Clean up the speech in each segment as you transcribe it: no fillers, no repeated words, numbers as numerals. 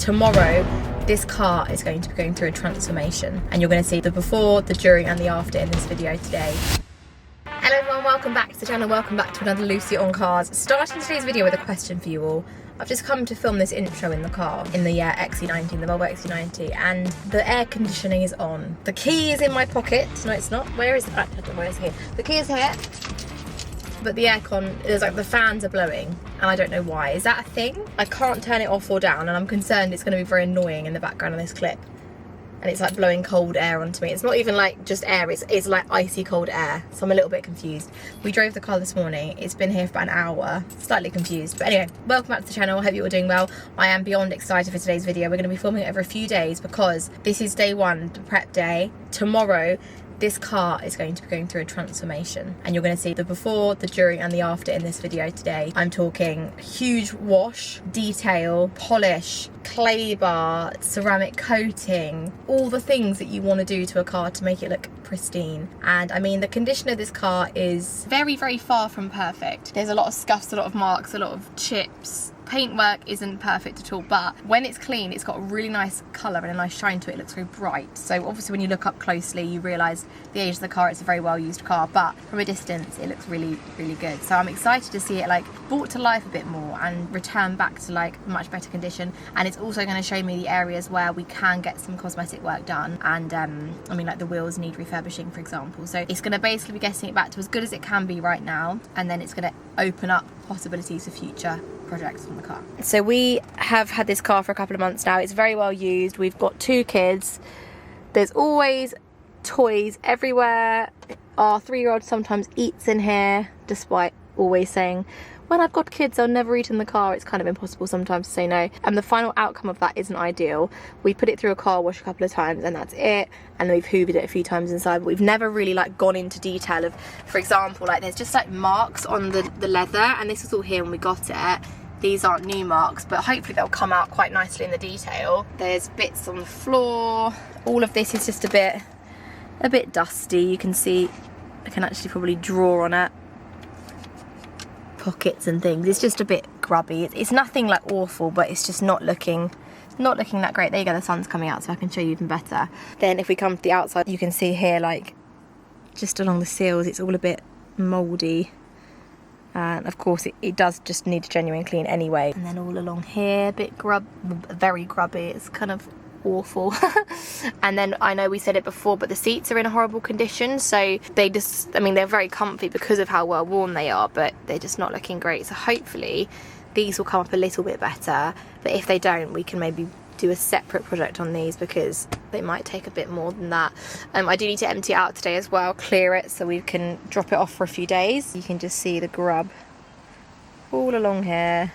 tomorrow this car is going to be going through a transformation, and you're going to see the before, the during and the after in this video today. Hello everyone, welcome back to the channel, welcome back to another Lucy on Cars. Starting today's video with a question for you all. I've just come to film this intro in the car, in the XC90, the Volvo XC90, and the air conditioning is on. The key is in my pocket. No, it's not. Where is it? I don't know where it's here. The key is here, but the aircon, there's like the fans are blowing, and I don't know why. Is that a thing? I can't turn it off or down, and I'm concerned it's going to be very annoying in the background of this clip. And it's like blowing cold air onto me. It's not even like just air, it's like icy cold air. So I'm a little bit confused. We drove the car this morning. It's been here for about an hour. Slightly confused. But anyway, welcome back to the channel. I hope you're all doing well. I am beyond excited for today's video. We're going to be filming it over a few days because this is day one, the prep day. Tomorrow, this car is going to be going through a transformation, and you're going to see the before, the during and the after in this video today. I'm talking huge wash, detail, polish, clay bar, ceramic coating, all the things that you want to do to a car to make it look pristine. And I mean, the condition of this car is very, very far from perfect. There's a lot of scuffs, a lot of marks, a lot of chips. Paintwork isn't perfect at all, but when it's clean, it's got a really nice colour and a nice shine to it. It looks very bright. So obviously when you look up closely, you realise the age of the car, it's a very well used car, but from a distance, it looks really, really good. So I'm excited to see it like brought to life a bit more and return back to like much better condition. And it's also going to show me the areas where we can get some cosmetic work done. And I mean, like the wheels need refurbishing, for example. So it's going to basically be getting it back to as good as it can be right now. And then it's going to open up possibilities for future projects on the car. So we have had this car for a couple of months now. It's very well used. We've got 2 kids. There's always toys everywhere. Our 3-year-old sometimes eats in here, despite always saying, when I've got kids, I'll never eat in the car. It's kind of impossible sometimes to say no. And the final outcome of that isn't ideal. We put it through a car wash a couple of times and that's it. And then we've hoovered it a few times inside, but we've never really like gone into detail of, for example, like there's just like marks on the leather, and this was all here when we got it. These aren't new marks, but hopefully they'll come out quite nicely in the detail. There's bits on the floor. All of this is just a bit dusty. You can see I can actually probably draw on it. Pockets and things. It's just a bit grubby. It's nothing like awful, but it's just not looking that great. There you go, the sun's coming out so I can show you even better. Then if we come to the outside, you can see here like just along the seals, it's all a bit mouldy. And of course it does just need a genuine clean anyway. And then all along here, a bit very grubby. It's kind of awful. And then I know we said it before, but the seats are in a horrible condition, so they just, I mean, they're very comfy because of how well worn they are, but they're just not looking great. So hopefully these will come up a little bit better, but if they don't, we can maybe do a separate project on these because they might take a bit more than that. I do need to empty it out today as well, clear it so we can drop it off for a few days. You can just see the grub all along here,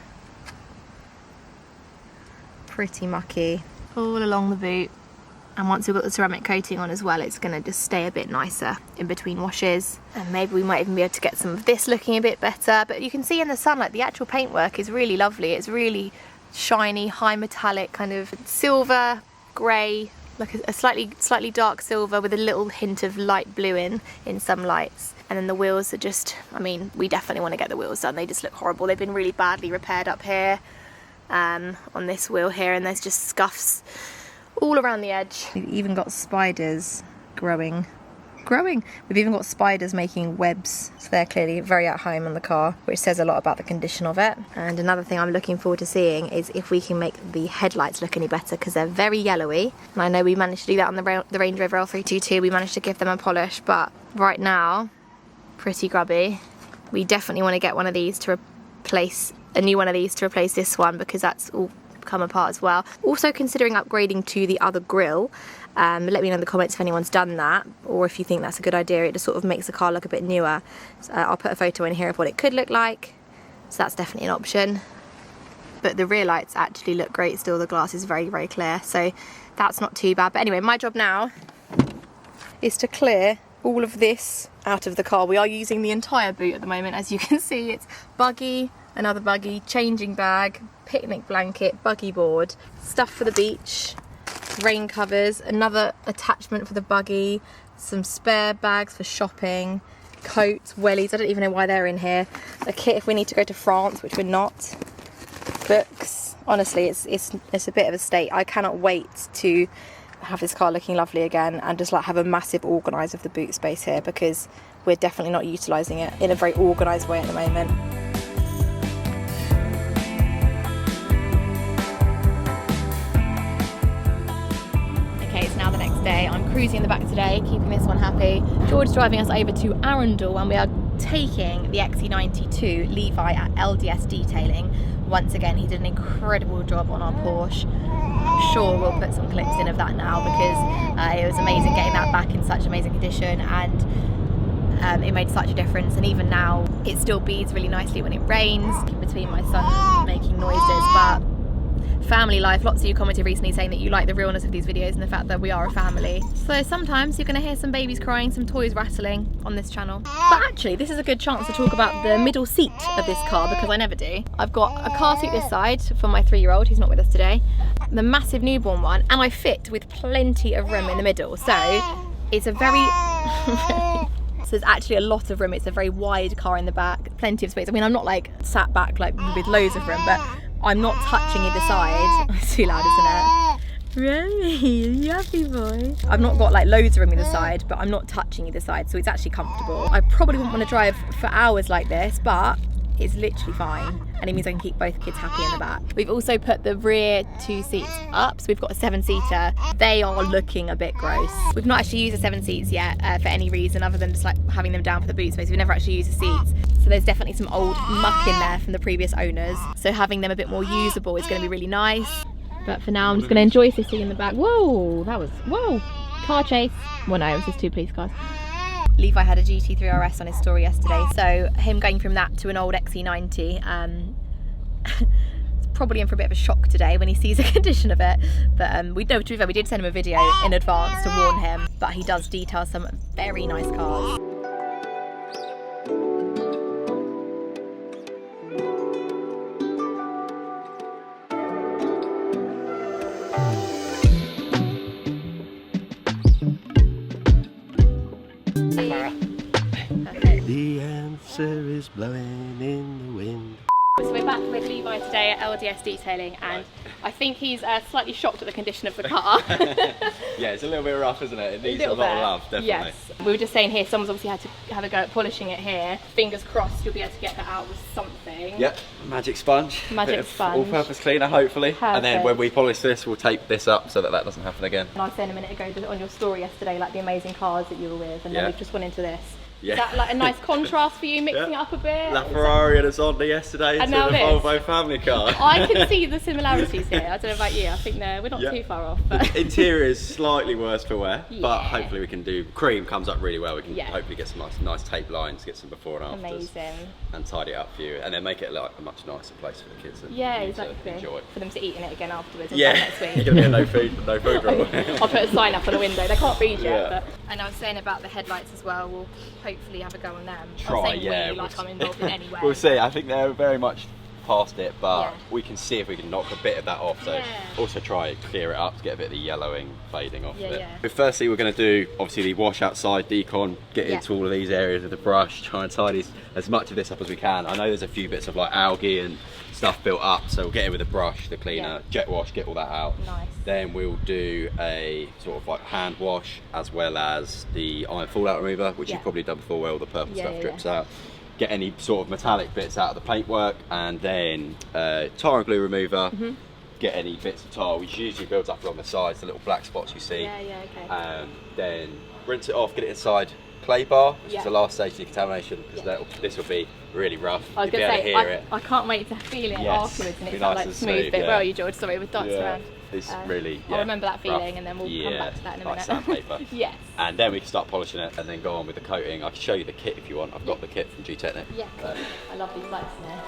pretty mucky, all along the boot. And once we've got the ceramic coating on as well, it's going to just stay a bit nicer in between washes. And maybe we might even be able to get some of this looking a bit better. But you can see in the sun, like the actual paintwork is really lovely. It's really shiny, high metallic, kind of silver, grey, like a slightly dark silver with a little hint of light blue in some lights. And then the wheels are just, I mean, we definitely want to get the wheels done. They just look horrible. They've been really badly repaired up here, on this wheel here, and there's just scuffs all around the edge. We've even got spiders growing. We've even got spiders making webs, so they're clearly very at home on the car, which says a lot about the condition of it. And another thing I'm looking forward to seeing is if we can make the headlights look any better, because they're very yellowy. And I know we managed to do that on the Range Rover L322. We managed to give them a polish, but right now, pretty grubby. We definitely want to get one of these to replace, a new one of these to replace this one, because that's all come apart as well. Also considering upgrading to the other grille. Let me know in the comments if anyone's done that, or if you think that's a good idea. It just sort of makes the car look a bit newer. So, I'll put a photo in here of what it could look like, so that's definitely an option. But the rear lights actually look great still. The glass is very, very clear, so that's not too bad. But anyway, my job now is to clear all of this out of the car. We are using the entire boot at the moment. As you can see, it's buggy, another buggy, changing bag, picnic blanket, buggy board, stuff for the beach, rain covers, another attachment for the buggy, some spare bags for shopping, coats, wellies, I don't even know why they're in here, a kit if we need to go to France, which we're not, books. Honestly, it's a bit of a state. I cannot wait to have this car looking lovely again and just like have a massive organise of the boot space here, because we're definitely not utilising it in a very organised way at the moment. Okay, it's now the next day. I'm cruising in the back today, keeping this one happy. George is driving us over to Arundel and we are taking the XC90 to Levi at LDS Detailing. Once again, he did an incredible job on our Porsche. I'm sure we'll put some clips in of that now, because it was amazing getting that back in such amazing condition, and it made such a difference. And even now it still beads really nicely when it rains, between my son making noises. But family life, lots of you commented recently saying that you like the realness of these videos and the fact that we are a family. So sometimes you're going to hear some babies crying, some toys rattling on this channel. But actually this is a good chance to talk about the middle seat of this car, because I never do. I've got a car seat this side for my 3-year-old, he's not with us today, the massive newborn one, and I fit with plenty of room in the middle. So it's a very so there's actually a lot of room. It's a very wide car in the back, plenty of space. I mean, I'm not like sat back like with loads of room, but I'm not touching either side. It's too loud, isn't it? Remy, you happy boy? I've not got like loads of room either side, but I'm not touching either side, so it's actually comfortable. I probably wouldn't want to drive for hours like this, but it's literally fine, and it means I can keep both kids happy in the back. We've also put the rear 2 seats up, so we've got a 7-seater. They are looking a bit gross. We've not actually used the 7 seats yet for any reason other than just like having them down for the boot space. We've never actually used the seats. So there's definitely some old muck in there from the previous owners. So having them a bit more usable is going to be really nice. But for now, I'm just going to enjoy sitting in the back. Whoa, that was, whoa, car chase. Well, no, it was just 2 police cars. Levi had a GT3 RS on his story yesterday, so him going from that to an old XC90, it's probably in for a bit of a shock today when he sees the condition of it. But we know, to be fair, we did send him a video in advance to warn him, but he does detail some very nice cars. The answer is blowing in the wind. So we're back with Levi today at LDS Detailing, and I think he's slightly shocked at the condition of the car. Yeah, it's a little bit rough, isn't it? It needs a lot of love, definitely. Yes. We were just saying here, someone's obviously had to have a go at polishing it here. Fingers crossed you'll be able to get that out with something. Yep, magic sponge. Magic sponge. All-purpose cleaner, hopefully. Perfect. And then when we polish this, we'll tape this up so that that doesn't happen again. And I was saying a minute ago on your story yesterday, like the amazing cars that you were with, and then we've just gone into this. Yeah. Is that like a nice contrast for you, mixing it up a bit? La Ferrari and a Zonda yesterday to the Volvo family car. I can see the similarities here. I don't know about you. I think we're not too far off. But the interior is slightly worse for wear, but hopefully we can do. Cream comes up really well. We can hopefully get some nice tape lines, get some before and afters. Amazing. And tidy it up for you, and then make it like a much nicer place for the kids to exactly. enjoy. For them to eat in it again afterwards. Next week. You're gonna get no food rule. I'll put a sign up on the window. They can't read yet. But... And I was saying about the headlights as well. We'll hopefully have a go on them. Try, like I'm involved in anyway. We'll see. I think they're very much past it, but we can see if we can knock a bit of that off. So also try clear it up to get a bit of the yellowing fading off of it. But firstly, we're going to do obviously the wash outside, decon, get into all of these areas with the brush, try and tidy as much of this up as we can. I know there's a few bits of like algae and stuff built up, so we'll get in with the brush, the cleaner, jet wash, get all that out. Nice. Then we'll do a sort of like hand wash as well as the iron fallout remover, which you've probably done before where all the purple stuff drips out. Get any sort of metallic bits out of the paintwork, and then tar and glue remover. Get any bits of tar, which usually builds up along the sides, the little black spots you see. Then rinse it off, get it inside clay bar, which is the last stage of decontamination, because this will be really rough. I was going to say, I can't wait to feel it afterwards, and it's nice like smooth bit. Where are you, George? Sorry, with dots around. It's really, I'll remember that feeling, and then we'll come back to that in a minute. Sandpaper. Yes. And then we can start polishing it, and then go on with the coating. I can show you the kit if you want. I've got the kit from G-Technic. Yeah, I love these lights now.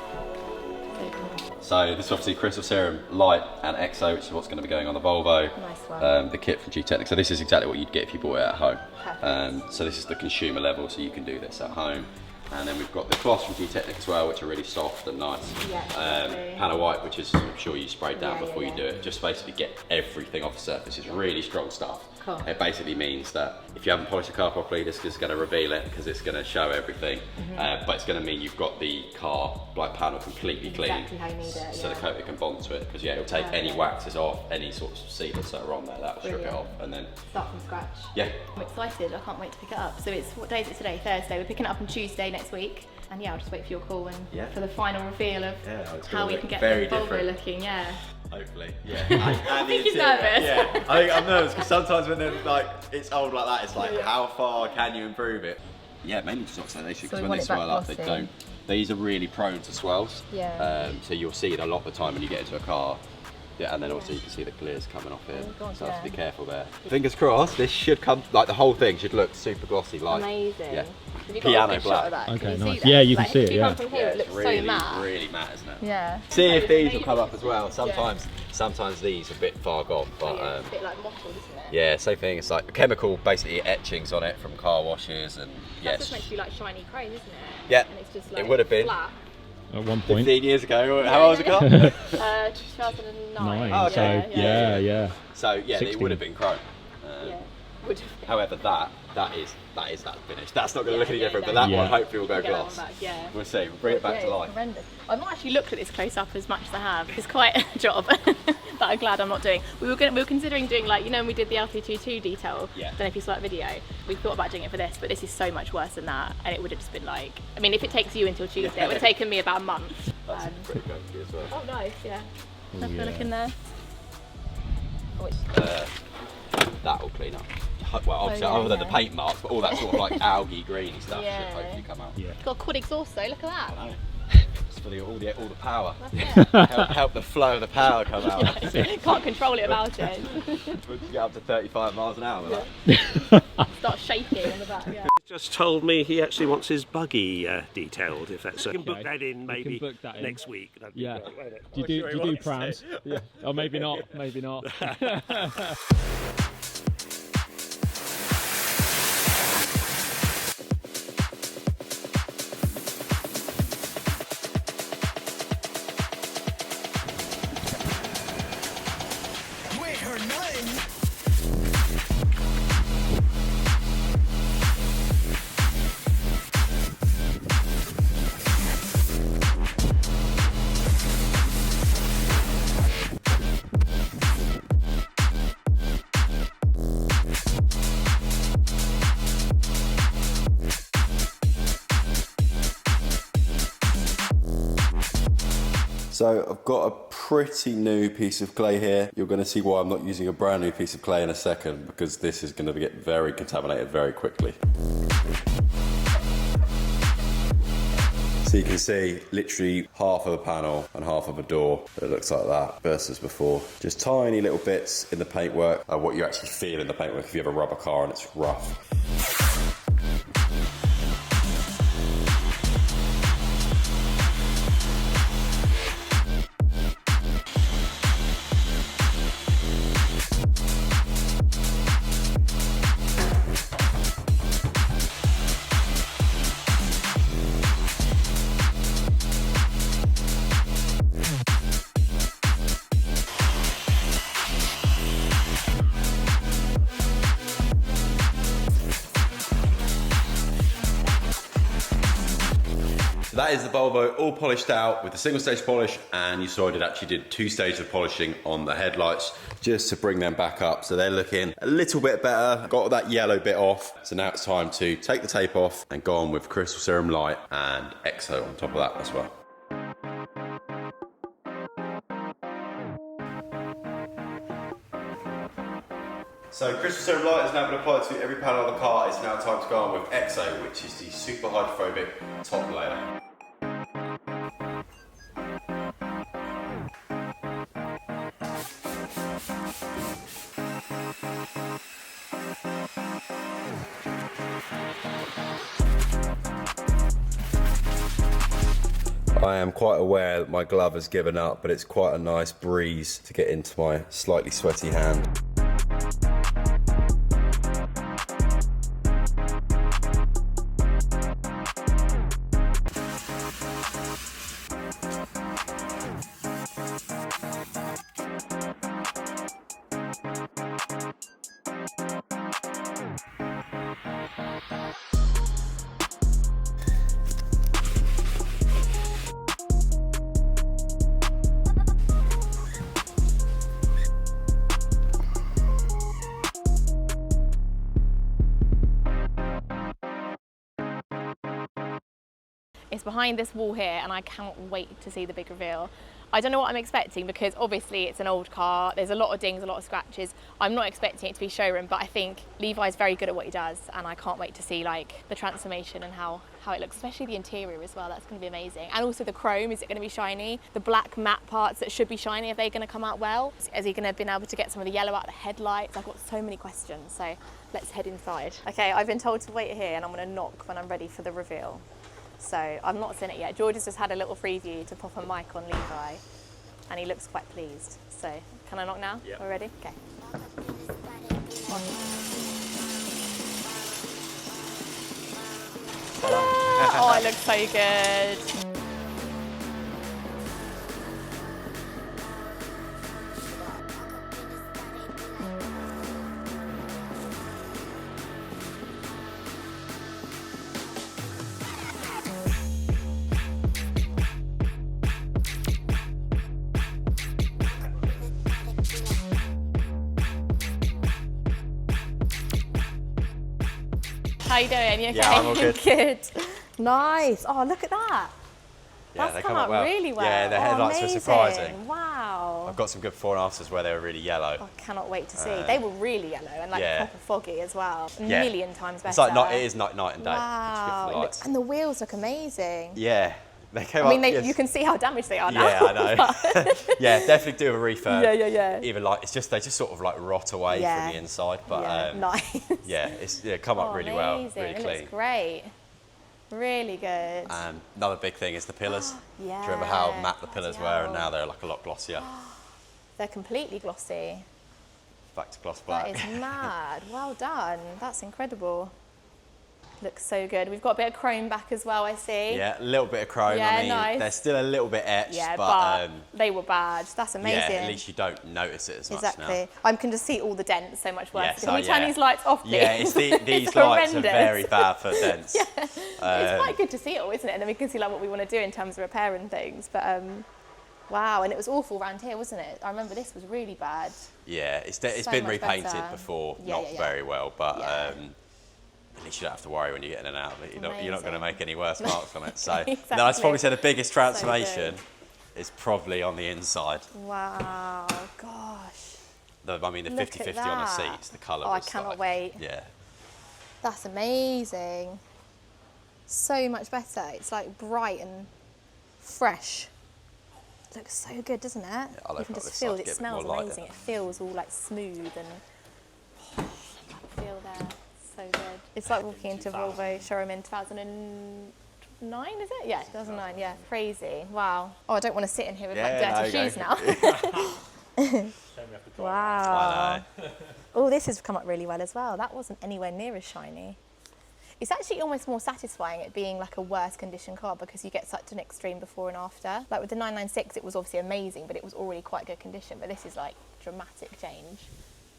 So cool. So this is obviously Crystal Serum Light and EXO, which is what's going to be going on the Volvo. Nice one. The kit from G-Technic. So this is exactly what you'd get if you bought it at home. Perfect. So this is the consumer level, so you can do this at home. And then we've got the cloths from G-Technic as well, which are really soft and nice. Panna White, which is, I'm sure you sprayed down before you do it. Just basically get everything off the surface. It's really strong stuff. Cool. It basically means that if you haven't polished the car properly, this is going to reveal it because it's going to show everything. But it's going to mean you've got the car panel completely clean. Exactly how you need it. So the coating can bond to it, because it'll take any waxes off, any sorts of sealants that are on there, that'll strip it off, and then start from scratch. Yeah. I'm excited. I can't wait to pick it up. So it's, what day is it today? Thursday. We're picking it up on Tuesday next week. And yeah, I'll just wait for your call and for the final reveal of how we can get the Volvo looking. Yeah. Hopefully, yeah. I think he's nervous. Yeah, I think I'm nervous because sometimes when they're like, it's old like that, it's like, how far can you improve it? Yeah, mainly just oxidation, because when they swell up, they don't. These are really prone to swells. Yeah. So you'll see it a lot of the time when you get into a car. Yeah, and then also you can see the clears coming off here. God, so have to be careful there. Fingers crossed, this should come, like the whole thing should look super glossy, like amazing. Yeah. Have you got Piano a good black. shot of that? Okay, can you nice. See Yeah, you can like, see it. If you Yeah. come from here, it looks really, so matte. really matte, isn't it? Yeah. See if these will come up as well. Sometimes these are a bit far gone, but it's a bit like mottled, isn't it? yeah, same thing. It's like chemical, basically etchings on it from car washes, and That's just meant to be like shiny chrome, isn't it? Yeah. And it's just like it would have been flat. At one point. 15 years ago. How old was the car? 2009. Nine. Oh, So yeah. So yeah, 16. it would have been chrome. Yeah. Would have been. However, that is that finish. That's not going to look any different, but that one hopefully will go gloss. We'll see. We'll bring it back to life. Horrendous. I've not actually looked at this close up as much as I have. It's quite a job that I'm glad I'm not doing. We were considering doing, like, you know, when we did the L322 detail. Yeah. I don't know if you saw that video. We thought about doing it for this, but this is so much worse than that, and it would have just been like, I mean, if it takes you until Tuesday, it would have taken me about a month. That's pretty good as well. Oh, nice. Yeah. Oh, Have a look in there. That will clean up. Well, obviously, other than the paint marks, but all that sort of like algae greeny stuff should hopefully come out. Yeah. Got a quad exhaust though. Look at that. I know. It's for all the power. That's it. help the flow of the power come out. Can't control it without it. We'll get up to 35 miles an hour with that. Start shaking on the back. Yeah. Just told me he actually wants his buggy detailed, if that's so. You can book Okay. that in maybe book that in. next week. That'd be Yeah. great, won't it? Do you do prams? Yeah. Or maybe not. Maybe not. So I've got a pretty new piece of clay here. You're going to see why I'm not using a brand new piece of clay in a second, because this is going to get very contaminated very quickly. So you can see literally half of a panel and half of a door. It looks like that versus before. Just tiny little bits in the paintwork, what you actually feel in the paintwork if you have a rubber car and it's rough. That is the Volvo all polished out with a single stage polish, and you saw I actually did 2 stages of polishing on the headlights just to bring them back up, so they're looking a little bit better. Got that yellow bit off, so now it's time to take the tape off and go on with Crystal Serum Light and EXO on top of that as well. So Crystal Serum Light has now been applied to every panel of the car. It's now time to go on with EXO, which is the super hydrophobic top layer. I am quite aware that my glove has given up, but it's quite a nice breeze to get into my slightly sweaty hand. It's behind this wall here, and I cannot wait to see the big reveal. I don't know what I'm expecting because obviously it's an old car. There's a lot of dings, a lot of scratches. I'm not expecting it to be showroom, but I think Levi's very good at what he does, and I can't wait to see like the transformation and how it looks, especially the interior as well. That's going to be amazing. And also the chrome, is it going to be shiny? The black matte parts that should be shiny, are they going to come out well? Is he going to have been able to get some of the yellow out of the headlights? I've got so many questions, so let's head inside. Okay, I've been told to wait here, and I'm going to knock when I'm ready for the reveal. So I've not seen it yet. George has just had a little preview to pop a mic on Levi, and he looks quite pleased. So can I knock now? Yeah. We're ready? Okay. Oh, it looks so good. How you doing? You okay? Yeah, I'm all good. Good. Nice. Oh, look at that. Yeah, That's they come come out out well. really well. Yeah, the headlights were amazing. surprising. Wow. I've got some good before and afters where they were really yellow. I cannot wait to see. They were really yellow and like yeah. proper foggy as well. A Yeah. million times better. It's like night and day. Wow. Which is good for the lights. And the wheels look amazing. Yeah. They came I mean, up, yes. you can see how damaged they are now. Yeah, I know. Yeah, definitely do a refurb. Yeah. Even like they just sort of like rot away Yeah. from the inside, but Yeah, nice. yeah, it's come up really well, amazing. really It clean. looks great. Really good. Another big thing is the pillars. Yeah, Do you remember how matte the pillars bloody were, and hell. now they're like a lot glossier. They're completely glossy. Back to gloss black. That is mad. Well done. That's incredible. Looks so good. We've got a bit of chrome back as well, I see. Yeah, a little bit of chrome. Yeah, I mean, nice. they're still a little bit etched, Yeah, but they were bad. That's amazing. yeah, at least you don't notice it as much Exactly. now. I can just see all the dents so much worse. Yeah, Can so we turn yeah. these lights off, please? Yeah, it's these It's lights are horrendous. very bad for dents. It's quite good to see it all, isn't it? And then we can see like what we want to do in terms of repair and things. But wow, and it was awful around here, wasn't it? I remember this was really bad. Yeah, it's So been much repainted better. before, Yeah, not yeah, yeah. very well, but Yeah. at least you don't have to worry when you're getting in and out of it. You're not going to Amazing. make any worse marks on it. So Exactly. no, I'd probably say the biggest So transformation good. is probably on the inside. Wow, gosh. The Look at 50-50 on the that. seats, the colour Oh, I was cannot like, wait. Yeah. That's amazing. So much better. It's like bright and fresh. Looks so good, doesn't it? I'll You open can up just this feel side it. to It get a bit more smells light amazing. in. It feels all like smooth and that feel there. So good. It's like walking into a Volvo showroom in 2009, is it? Yeah, 2009. Yeah, crazy. Wow. Oh, I don't want to sit in here with Yeah, like dirty no, shoes go. now. Wow. I know. Oh, this has come up really well as well. That wasn't anywhere near as shiny. It's actually almost more satisfying it being like a worse condition car because you get such an extreme before and after. Like with the 996, it was obviously amazing, but it was already quite good condition. But this is like dramatic change.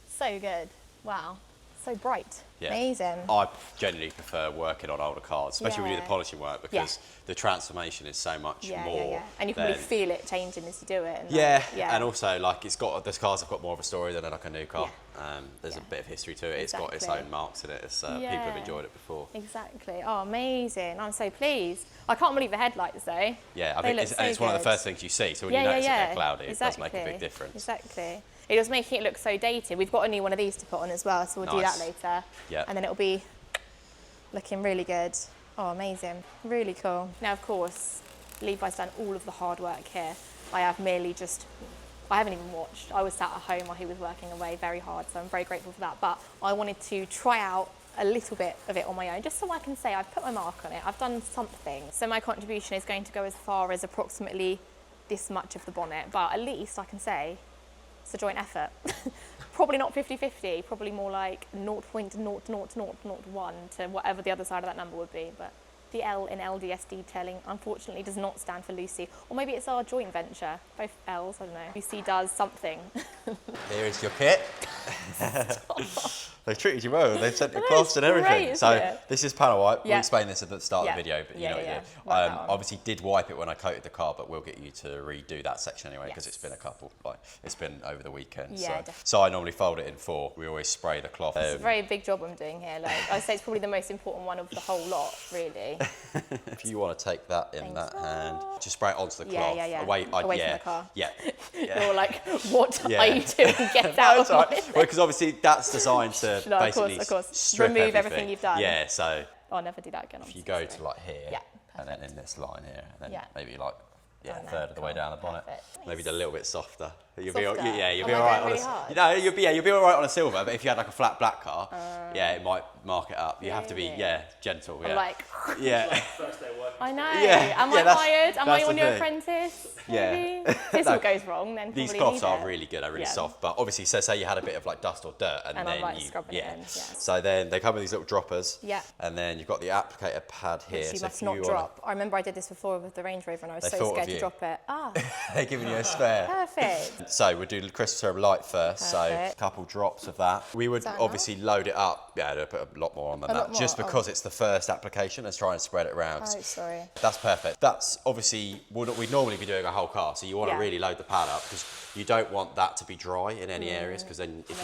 So good. Wow. So bright. Yeah. Amazing. I generally prefer working on older cars, especially when we do the Yeah. polishing work, because the transformation is so much Yeah, more. yeah, yeah. And you can really feel it changing as you do it. And Yeah, like, yeah. and also like this car's have got more of a story than like a new car. There's a bit of history to it. It's got its Exactly. own marks in it. It's, people have enjoyed it before. Exactly. Oh, amazing. I'm so pleased. I can't believe the headlights though. Yeah, I They think look it's, so and it's one of the good. first things you see. So when you notice that they're cloudy, it does make a big difference. Exactly. It was making it look so dated. We've got a new one of these to put on as well, so we'll do that Nice. later. Yeah. And then it'll be looking really good. Oh, amazing. Really cool. Now, of course, Levi's done all of the hard work here. I haven't even watched. I was sat at home while he was working away very hard, so I'm very grateful for that. But I wanted to try out a little bit of it on my own, just so I can say I've put my mark on it. I've done something. So my contribution is going to go as far as approximately this much of the bonnet, but at least I can say it's a joint effort. Probably not 50-50, probably more like 0.00001 to whatever the other side of that number would be. But the L in LDS detailing unfortunately does not stand for Lucy. Or maybe it's our joint venture, both L's, I don't know. Lucy does something. Here is your kit. They've treated you well. They've sent you I know, cloths and it's everything. great, So isn't it? this is panel wipe. We'll Yeah. explain this at the start of the Yeah. video, but you Yeah, know what yeah. you do. Right, that one. Obviously did wipe it when I coated the car, but we'll get you to redo that section anyway because Yes. it's been a couple. Like it's been over the weekend. Yeah, so. definitely. So I normally fold it in 4. We always spray the cloth. It's a very big job I'm doing here. Like I'd say it's probably the most important one of the whole lot, really. If you want to take that in that Thanks. hand, just spray it onto the Yeah, cloth. yeah, yeah. Away Away from yeah, the car. Yeah. You're like, what Yeah. are you doing? Get No, out it's of all my right. Well, because obviously that's designed to No, of basically course, of course. strip Remove everything you've done. Yeah, so I'll never do that again. if you go to like here, Yeah, and then in this line here, and then Yeah. maybe like Oh, a no, third of the way cool, down the bonnet, perfect. maybe a little bit softer. You'll Softer? be you'll be Am I all right going on really a hard? no, you'll be all right on a silver. But if you had like a flat black car, yeah, it might mark it up. You have to be Really? gentle. Yeah, I'm like, yeah. I know. Yeah, Am yeah, I that's- hired? Am I that's on the your thing. apprentice? Yeah. Maybe? This No. all goes wrong, then These probably cloths leave are it. really good, they're really Yeah. soft. But obviously, so say you had a bit of like dust or dirt, and And then I'm, like, you scrubbing it in, yeah. So then they come with these little droppers. Yeah. And then you've got the applicator pad here. Which you so must if not you drop. I remember I did this before with the Range Rover and I was They so thought of scared to you. drop it. Ah, They're giving you a spare. perfect. So we'll do Christmas Herb Light first. So a Perfect. couple drops of that. We would that obviously load it up. Yeah, I'd put a lot more on than A that. lot more, Just oh. because it's the first application, let's try and spread it around. Oh, sorry. That's perfect. That's obviously, we'd normally be doing a whole car, so you want to Yeah. really load the pad up because you don't want that to be dry in any areas because then if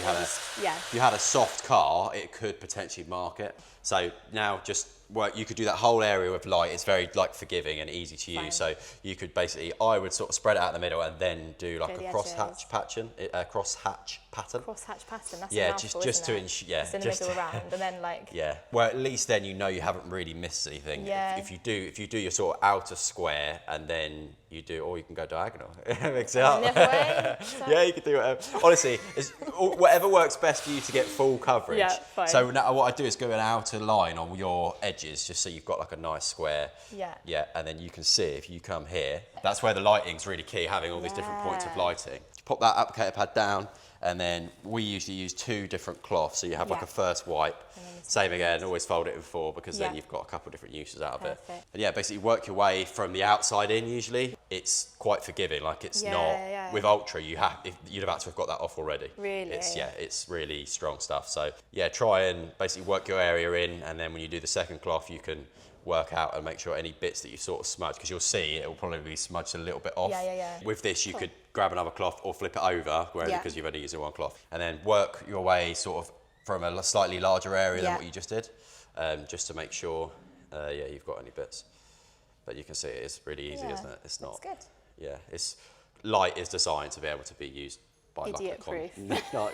you had a soft car, it could potentially mark it. So now just work, you could do that whole area with light. It's very like forgiving and easy to use. Fine. So you could basically, I would sort of spread it out in the middle and then do like Go a the crosshatch edges. pattern, crosshatch pattern. Crosshatch pattern, that's Yeah, a mouthful, just to isn't it? yeah, Just in the just middle to- around and then like... Yeah, well at least then you know you haven't really missed anything. Yeah. If you do your sort of outer square and then you do, or you can go diagonal. Mix it up. the other way? Yeah, you can do whatever. Honestly, it's whatever works best for you to get full coverage. Yeah, fine. So now what I do is go an outer line on your edges, just so you've got like a nice square. Yeah. Yeah, and then you can see if you come here, that's where the lighting's really key, having all these different points of Yeah. lighting. Pop that applicator pad down, and then we usually use 2 different cloths. So you have like Yeah. a first wipe. Same again, always fold it in 4 because then Yeah. you've got a couple of different uses out of it. Perfect. And yeah, basically work your way from the outside in usually. It's quite forgiving, like it's Yeah, not, yeah. with Ultra, you'd have to have got that off already. Really? It's really strong stuff. So yeah, try and basically work your area in, and then when you do the second cloth, you can work out and make sure any bits that you sort of smudge, because you'll see it will probably be smudged a little bit off. Yeah. With this, you could grab another cloth or flip it over, because you've only used one cloth, and then work your way sort of from a slightly larger area than Yeah. what you just did, just to make sure, you've got any bits. But you can see it is really easy, Yeah, isn't it? It's not. that's good. Yeah, it's light is designed to be able to be used by Idiot-proof. not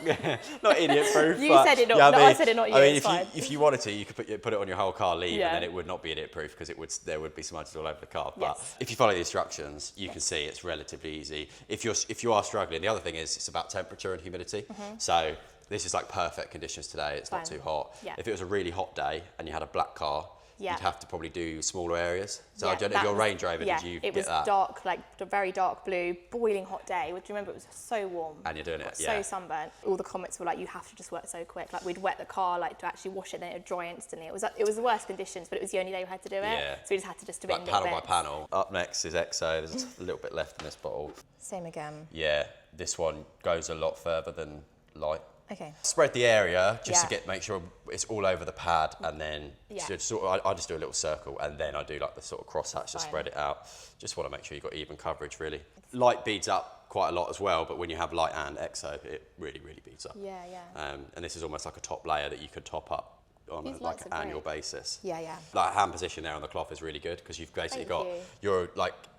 idiot proof. You but, said it, not- yeah, no, I said it, not you, I mean, it's fine. if you wanted to, you could put it on your whole car leave, Yeah. and then it would not be idiot proof because there would be smudges all over the car. But Yes. if you follow the instructions, you can see it's relatively easy. If you are struggling, the other thing is it's about temperature and humidity. So this is like perfect conditions today. It's not Fine. too hot. Yeah. If it was a really hot day and you had a black car, Yeah. you'd have to probably do smaller areas. So I Yeah, don't know if that your was- Range Rover, yeah, did you it get was that? dark, like a very dark blue, boiling hot day. Do you remember it was so warm? And you're doing it, So yeah. sunburnt. All the comments were like, you have to just work so quick. Like we'd wet the car, like to actually wash it, then it would dry instantly. It was the worst conditions, but it was the only day we had to do it. Yeah. So we just had to just do it in Like little panel by bits. panel. Up next is XO. There's a little bit left in this bottle. Same again. Yeah, this one goes a lot further than light. Okay. Spread the area just Yeah. to make sure it's all over the pad, and then Yeah. I just do a little circle, and then I do like the sort of crosshatch to Fine. spread it out. Just want to make sure you've got even coverage, really. Light beads up quite a lot as well, but when you have light and XO, it really, really beads up. Yeah. And this is almost like a top layer that you could top up on These a lights like are annual great. basis. Yeah. Like hand position there on the cloth is really good because you've basically Thank got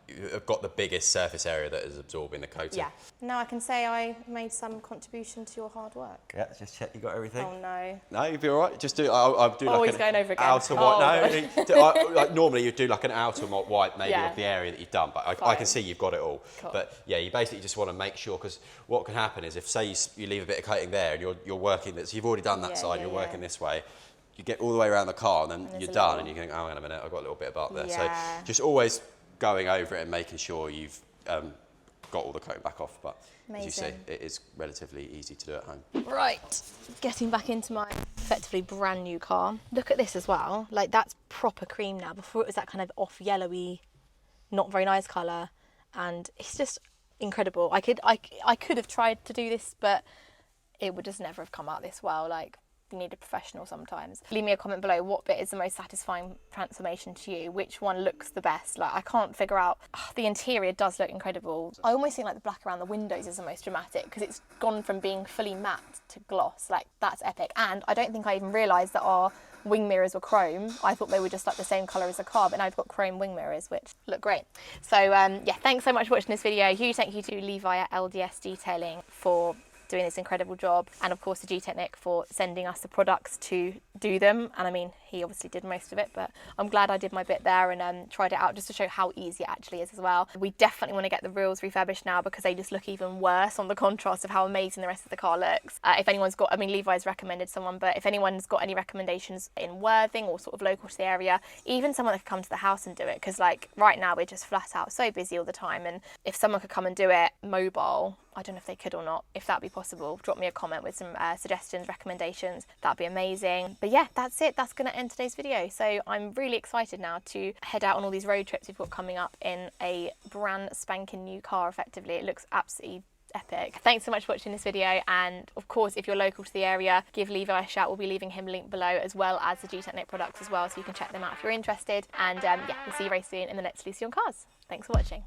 you've got the biggest surface area that is absorbing the coating. Yeah. Now I can say I made some contribution to your hard work. Yeah, just check you got everything. Oh no. No, you'd be all right. Just do. I'll do Always like going an over again. outer Oh, wipe. No, like normally you'd do like an outer wipe maybe Yeah. of the area that you've done, but I Fine. can see you've got it all. Cool. But yeah, you basically just want to make sure, because what can happen is if say you leave a bit of coating there and you're working that, so you've already done that Yeah, side, yeah, you're yeah. working this way. You get all the way around the car and then there's you're a done, little- and you think, oh, hang on a minute, I've got a little bit about there. Yeah. So just always going over it and making sure you've got all the coating back off. But as you see, Amazing. it is relatively easy to do at home. Right, getting back into my effectively brand new car. Look at this as well. Like that's proper cream now. Before it was that kind of off yellowy, not very nice colour, and it's just incredible. I could have tried to do this, but it would just never have come out this well. Like you need a professional sometimes. Leave me a comment below, what bit is the most satisfying transformation to you? Which one looks the best? Like, I can't figure out. The interior does look incredible. I almost think like the black around the windows is the most dramatic because it's gone from being fully matte to gloss. Like, that's epic. And I don't think I even realised that our wing mirrors were chrome. I thought they were just like the same colour as the car, but now I've got chrome wing mirrors, which look great. So yeah, thanks so much for watching this video. Huge thank you to Levi at LDS Detailing for doing this incredible job, and of course to G-Technic for sending us the products to do them. And I mean, he obviously did most of it, but I'm glad I did my bit there and tried it out just to show how easy it actually is as well. We definitely want to get the wheels refurbished now because they just look even worse on the contrast of how amazing the rest of the car looks. If anyone's got, I mean, Levi's recommended someone, but if anyone's got any recommendations in Worthing or sort of local to the area, even someone that could come to the house and do it, because like right now we're just flat out so busy all the time, and if someone could come and do it mobile, I don't know if they could or not. If that'd be possible, drop me a comment with some suggestions, recommendations. That'd be amazing. But yeah, that's it. That's going to end today's video. So I'm really excited now to head out on all these road trips we've got coming up in a brand spanking new car, effectively. It looks absolutely epic. Thanks so much for watching this video, and of course if you're local to the area, give Levi a shout. We'll be leaving him a link below, as well as the G-Technic products as well, so you can check them out if you're interested. And yeah, we'll see you very soon in the next Lucy on Cars. Thanks for watching.